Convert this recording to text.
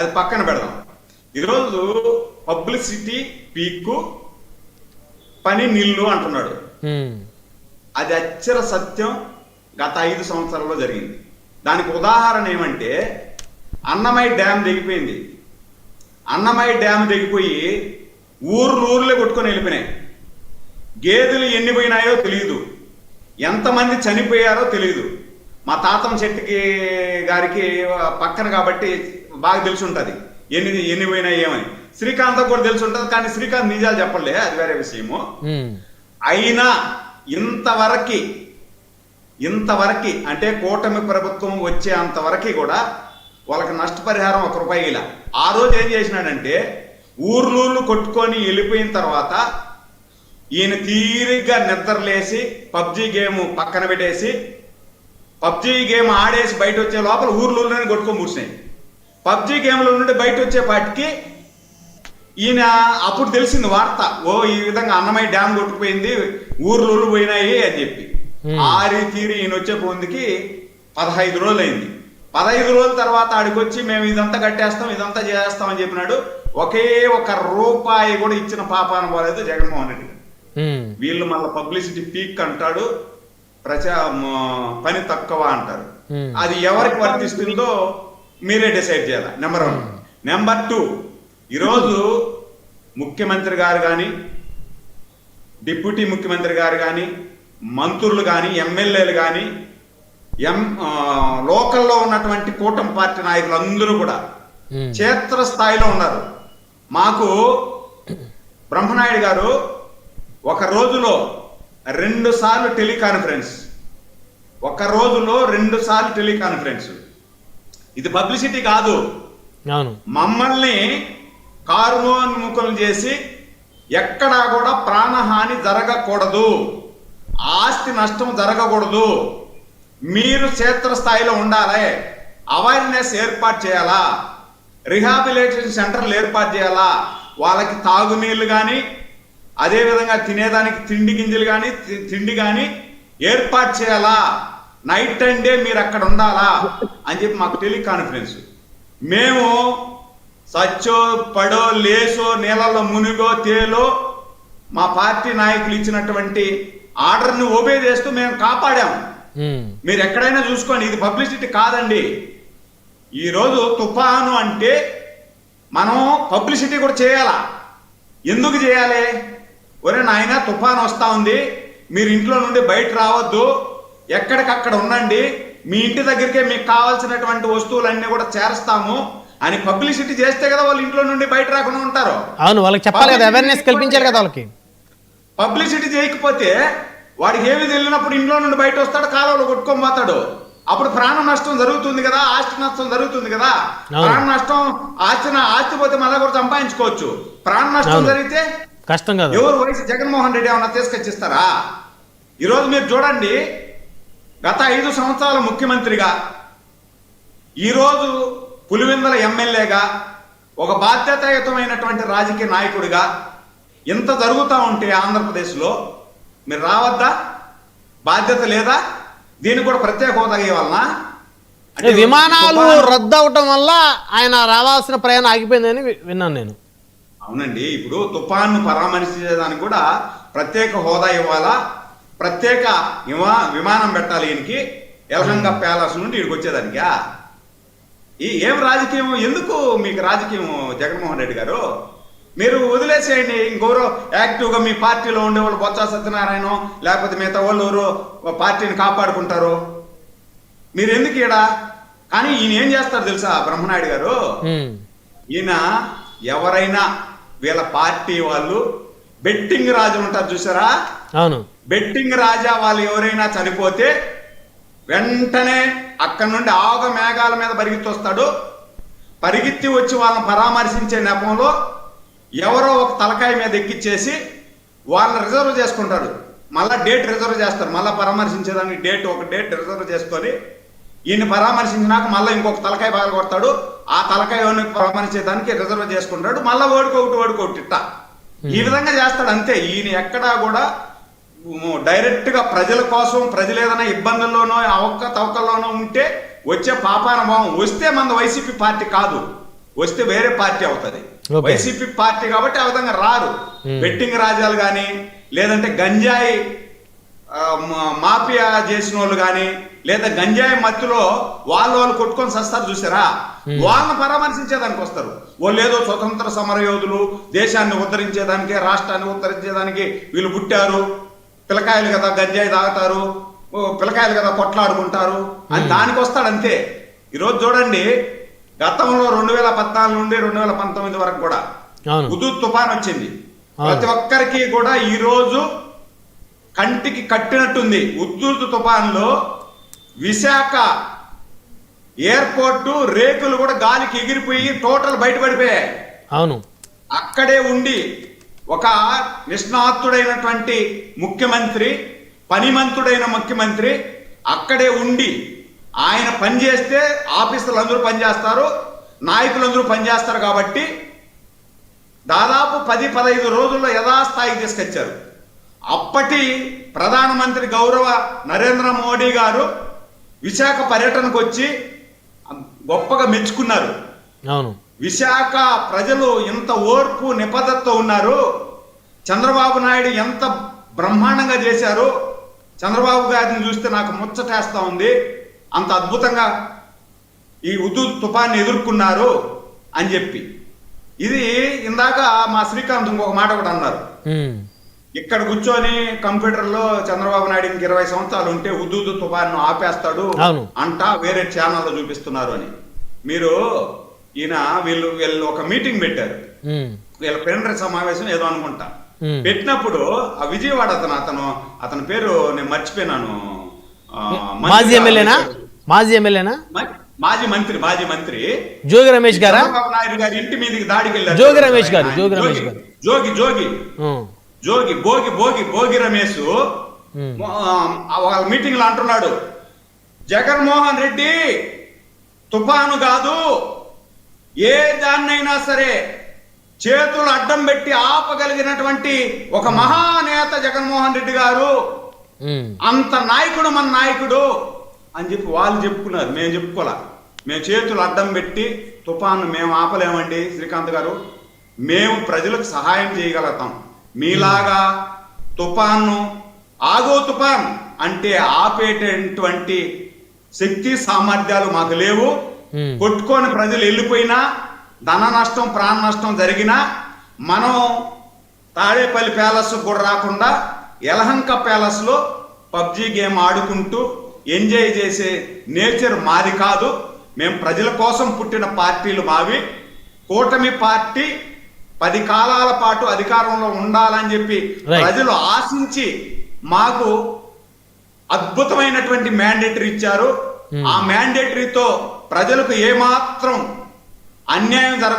అది పక్కన పెడదాం. ఈరోజు పబ్లిసిటీ పీక్కు పని నిల్లు అంటున్నాడు. అది అక్షర సత్యం. గత 5 సంవత్సరాల్లో జరిగింది. దానికి ఉదాహరణ ఏమంటే, అన్నమయ్య డ్యామ్ దిగిపోయింది. అన్నమయ్య డ్యామ్ దిగిపోయి ఊర్లే కొట్టుకొని వెళ్ళిపోయినాయి. గేదెలు ఎన్ని పోయినాయో తెలియదు, ఎంతమంది చనిపోయారో తెలియదు. మా తాతం చెట్టుకి గారికి పక్కన కాబట్టి బాగా తెలిసి ఉంటుంది ఎన్ని పోయినాయి ఏమని. శ్రీకాంత్ కూడా తెలిసి ఉంటుంది, కానీ శ్రీకాంత్ నిజాలు చెప్పలే, అది వేరే విషయము. అయినా ఇంతవరకు అంటే కూటమి ప్రభుత్వం వచ్చే అంతవరకు కూడా వాళ్ళకి నష్టపరిహారం ₹1 ఇలా. ఆ రోజు ఏం చేసినాడంటే, ఊర్లు కొట్టుకొని వెళ్ళిపోయిన తర్వాత ఈయన తీరిగ్గా నిద్రలేసి పబ్జీ గేమ్ పక్కన పెట్టేసి, పబ్జీ గేమ్ ఆడేసి బయట వచ్చే లోపల ఊర్లలోనే కొట్టుకొని కూర్చున్నాయి. పబ్జీ గేమ్లో నుండి బయట వచ్చేపాటికి ఈయన అప్పుడు తెలిసింది వార్త, ఓ ఈ విధంగా అన్నమయ్య డ్యామ్ కొట్టుకుపోయింది, ఊర్లు పోయినాయి అని చెప్పి. ఆరి తీరి ఈయన వచ్చే పొందికి 15 రోజులు అయింది. 15 రోజుల తర్వాత ఆడికొచ్చి మేము ఇదంతా కట్టేస్తాం, ఇదంతా చేస్తాం అని చెప్పినాడు. ఒకే ₹1 కూడా ఇచ్చిన పాపాన పోలేదు జగన్మోహన్ రెడ్డి. వీళ్ళు మళ్ళీ పబ్లిసిటీ పీక్ అంటాడు, పని తక్కువ అంటారు. అది ఎవరికి వర్తిస్తుందో మీరే డిసైడ్ చేయాలి. నెంబర్ 1. నెంబర్ 2, ఈరోజు ముఖ్యమంత్రి గారు కానీ, డిప్యూటీ ముఖ్యమంత్రి గారు కానీ, మంత్రులు కానీ, ఎమ్మెల్యేలు కానీ, లోకల్లో ఉన్నటువంటి కూటమి పార్టీ నాయకులు అందరూ కూడా క్షేత్ర స్థాయిలో ఉన్నారు. మాకు బ్రహ్మనాయుడు గారు ఒక రోజులో 2 సార్లు టెలికాన్ఫరెన్స్, ఇది పబ్లిసిటీ కాదు. మమ్మల్ని కారుణోన్ముఖులు చేసి ఎక్కడా కూడా ప్రాణహాని జరగకూడదు, ఆస్తి నష్టం జరగకూడదు, మీరు క్షేత్రస్థాయిలో ఉండాలి, అవేర్నెస్ ఏర్పాటు చేయాలా, రిహాబిలిటేషన్ సెంటర్లు ఏర్పాటు చేయాలా, వాళ్ళకి తాగునీళ్ళు కానీ, అదేవిధంగా తినేదానికి తిండి కానీ ఏర్పాటు చేయాలా, నైట్ అండ్ డే మీరు అక్కడ ఉండాలా అని చెప్పి మాకు టెలికాన్ఫరెన్స్. మేము సచ్చో పడో లేసో నీళ్ళల్లో మునిగో తేలో మా పార్టీ నాయకులు ఇచ్చినటువంటి ఆర్డర్ని ఓబే చేస్తూ మేము కాపాడాము. మీరు ఎక్కడైనా చూసుకోండి, ఇది పబ్లిసిటీ కాదండి. ఈరోజు తుఫాను అంటే మనం పబ్లిసిటీ కూడా చేయాలా. ఎందుకు చేయాలి? ఒరే నాయన తుఫాను వస్తా ఉంది, మీరు ఇంట్లో నుండి బయట రావద్దు, ఎక్కడికక్కడ ఉండండి, మీ ఇంటి దగ్గరికే మీకు కావాల్సినటువంటి వస్తువులన్నీ కూడా చేరుస్తాము అని పబ్లిసిటీ చేస్తే కదా వాళ్ళు ఇంట్లో నుండి బయట రాకుండా ఉంటారు. అవును, వాళ్ళకి చెప్పాలి కదా, అవేర్నెస్ కల్పించాలి కదా వాళ్ళకి. పబ్లిసిటీ చేయకపోతే వాడికి ఏమి తెలియనప్పుడు ఇంట్లో నుండి బయట వస్తాడు, కాలువలో కొట్టుకొని పోతాడు. అప్పుడు ప్రాణ నష్టం జరుగుతుంది కదా, ఆస్తి నష్టం జరుగుతుంది కదా. ప్రాణ నష్టం ఆస్తి పోతే మళ్ళీ కూడా సంపాదించుకోవచ్చు. ప్రాణ నష్టం జరిగితే కష్టం కదా. ఎవరు వయసు జగన్మోహన్ రెడ్డి ఏమన్నా తీసుకొచ్చిస్తారా? ఈరోజు మీరు చూడండి, గత 5 సంవత్సరాల ముఖ్యమంత్రిగా, ఈరోజు పులివెందుల ఎమ్మెల్యేగా, ఒక బాధ్యతాయుతమైనటువంటి రాజకీయ నాయకుడిగా ఇంత జరుగుతూ ఉంటే ఆంధ్రప్రదేశ్లో మీరు రావద్దా? బాధ్యత లేదా? దీనికి కూడా ప్రత్యేక హోదా ఇవ్వాలనా? అంటే విమానాలు రద్దు అవటం వల్ల ఆయన రావాల్సిన ప్రయాణం ఆగిపోయిందని విన్నాను నేను. అవునండి, ఇప్పుడు తుఫాన్ను పరామర్శించేదానికి కూడా ప్రత్యేక హోదా ఇవ్వాలా, ప్రత్యేక విమానం పెట్టాలి ఈయనకి, యలహంక ప్యాలెస్ నుండి ఇక్కడికి వచ్చేదానికా? ఏం రాజకీయం? ఎందుకు మీకు రాజకీయం జగన్మోహన్ రెడ్డి గారు? మీరు వదిలేసేయండి. ఇంకెవరో యాక్టివ్గా మీ పార్టీలో ఉండేవాళ్ళు, బొత్స సత్యనారాయణ లేకపోతే మిగతా వాళ్ళు ఎవరు పార్టీని కాపాడుకుంటారు. మీరు ఎందుకు ఈడ? కానీ ఈయన ఏం చేస్తారు తెలుసా బ్రహ్మనాయుడు గారు? ఈయన ఎవరైనా వీళ్ళ పార్టీ వాళ్ళు బెట్టింగ్ రాజు ఉంటారు చూసారా? అవును, బెట్టింగ్ రాజా వాళ్ళు ఎవరైనా చనిపోతే వెంటనే అక్కడి నుండి ఆగ మేఘాల మీద పరిగెత్తి వచ్చి వాళ్ళని పరామర్శించే నెపంలో ఎవరో ఒక తలకాయ మీద ఎక్కిచ్చేసి వాళ్ళని రిజర్వ్ చేసుకుంటారు. మళ్ళీ డేట్ రిజర్వ్ చేస్తారు. మళ్ళీ పరామర్శించేదానికి ఒక డేట్ రిజర్వ్ చేసుకొని ఈయన్ని పరామర్శించినాక మళ్ళీ ఇంకొక తలకాయ బాగా కొడతాడు. ఆ తలకాయ పరామర్శించేదానికి రిజర్వ్ చేసుకుంటాడు. మళ్ళీ ఓడుకోటి ఇట్ట ఈ విధంగా చేస్తాడు. అంతే. ఈయన ఎక్కడా కూడా డైరెక్ట్ గా ప్రజల కోసం, ప్రజలు ఏదైనా ఇబ్బందుల్లోనో అవకతవకల్లోనో ఉంటే వచ్చే పాపానుభవం వస్తే మన వైసీపీ పార్టీ కాదు. వస్తే వేరే పార్టీ అవుతుంది. Okay. వైసీపీ పార్టీ కాబట్టి ఆ విధంగా రారు. బెట్టింగ్ రాజ్యాలు కానీ లేదంటే గంజాయి మాఫియా చేసిన వాళ్ళు కానీ లేదా గంజాయి మత్తులో వాళ్ళు కొట్టుకొని సస్తారు చూసారా, వాళ్ళని పరామర్శించేదానికి వస్తారు. వాళ్ళు ఏదో స్వతంత్ర సమర యోధులు, దేశాన్ని ఉద్ధరించేదానికి, రాష్ట్రాన్ని ఉద్ధరించేదానికి వీళ్ళు పుట్టారు, పిల్లకాయలు కదా గంజాయి తాగుతారు, పిల్లకాయలు కదా కొట్లాడుకుంటారు అని దానికి వస్తాడు అంతే. ఈరోజు చూడండి, గతంలో 2014 నుండి 2019 వరకు కూడా హుదూద్ తుఫాన్ వచ్చింది. ప్రతి ఒక్కరికి కూడా ఈ రోజు కంటికి కట్టినట్టుంది. హుదూద్ తుఫాన్లో విశాఖ ఎయిర్పోర్టు రేకులు కూడా గాలికి ఎగిరిపోయి టోటల్ బయటపడిపోయాయి. అవును, అక్కడే ఉండి ఒక నిష్ణాతుడైనటువంటి ముఖ్యమంత్రి, పనిమంతుడైన ముఖ్యమంత్రి అక్కడే ఉండి ఆయన పనిచేస్తే ఆఫీసర్లు అందరూ పనిచేస్తారు, నాయకులందరూ పనిచేస్తారు కాబట్టి దాదాపు 10-15 రోజుల్లో యథాస్థాయికి తీసుకొచ్చారు. అప్పటి ప్రధానమంత్రి గౌరవ నరేంద్ర మోడీ గారు విశాఖ పర్యటనకు వచ్చి గొప్పగా మెచ్చుకున్నారు. అవును, విశాఖ ప్రజలు ఎంత ఓర్పు నిబద్ధతతో ఉన్నారు, చంద్రబాబు నాయుడు ఎంత బ్రహ్మాండంగా చేశారు, చంద్రబాబు గారిని చూస్తే నాకు ముచ్చటేస్తా ఉంది, అంత అద్భుతంగా ఈ హుదూద్ తుఫాన్ని ఎదుర్కొన్నారు అని చెప్పి. ఇది ఇందాక మా శ్రీకాంత్ ఇంకొక మాట కూడా అన్నారు, ఇక్కడ కూర్చొని కంప్యూటర్లో చంద్రబాబు నాయుడు ఇంక 20 సంవత్సరాలు ఉంటే హుదూద్ తుఫాను ఆపేస్తాడు అంట వేరే ఛానల్లో చూపిస్తున్నారు అని. మీరు వీళ్ళు ఒక మీటింగ్ పెట్టారు, వీళ్ళ ప్లీనరీ సమావేశం ఏదో అనుకుంటా. పెట్టినప్పుడు ఆ విజయవాడ అతని పేరు నేను మర్చిపోయినాను, మాజీ ఎమ్మెల్యేనా మాజీ మంత్రి జోగి రమేష్ గారు, చంద్రబాబు నాయుడు గారి ఇంటి మీదకి దాడికి వెళ్ళారు. జోగి రమేష్ గారు భోగి రమేష్ వాళ్ళ మీటింగ్ లో అంటున్నాడు, జగన్మోహన్ రెడ్డి తుఫాను కాదు, ఏ దాన్నైనా సరే చేతులు అడ్డం పెట్టి ఆపగలిగినటువంటి ఒక మహానేత జగన్మోహన్ రెడ్డి గారు, అంత నాయకుడు మన నాయకుడు అని చెప్పి వాళ్ళు చెప్పుకున్నారు. మేము చెప్పుకోలే, మేము చేతులు అడ్డం పెట్టి తుఫాను మేము ఆపలేమండి శ్రీకాంత్ గారు, మేము ప్రజలకు సహాయం చేయగలుగుతాం, మీలాగా తుఫాను ఆగో తుఫాన్ అంటే ఆపేటటువంటి శక్తి సామర్థ్యాలు మాకు లేవు. కొట్టుకొని ప్రజలు వెళ్ళిపోయినా, ధన నష్టం ప్రాణ నష్టం జరిగినా మనం తాడేపల్లి ప్యాలెస్ కూడా రాకుండా యలహంక ప్యాలెస్ లో పబ్జీ గేమ్ ఆడుకుంటూ ఎంజాయ్ చేసే నేచర్ మాది కాదు. మేము ప్రజల కోసం పుట్టిన పార్టీలు మావి. కూటమి పార్టీ 10 కాలాల పాటు అధికారంలో ఉండాలని చెప్పి ప్రజలు ఆశించి మాకు అద్భుతమైనటువంటి మ్యాండేటరీ ఇచ్చారు. ఆ మ్యాండేటరీతో ప్రజలకు ఏమాత్రం అన్యాయం జరగ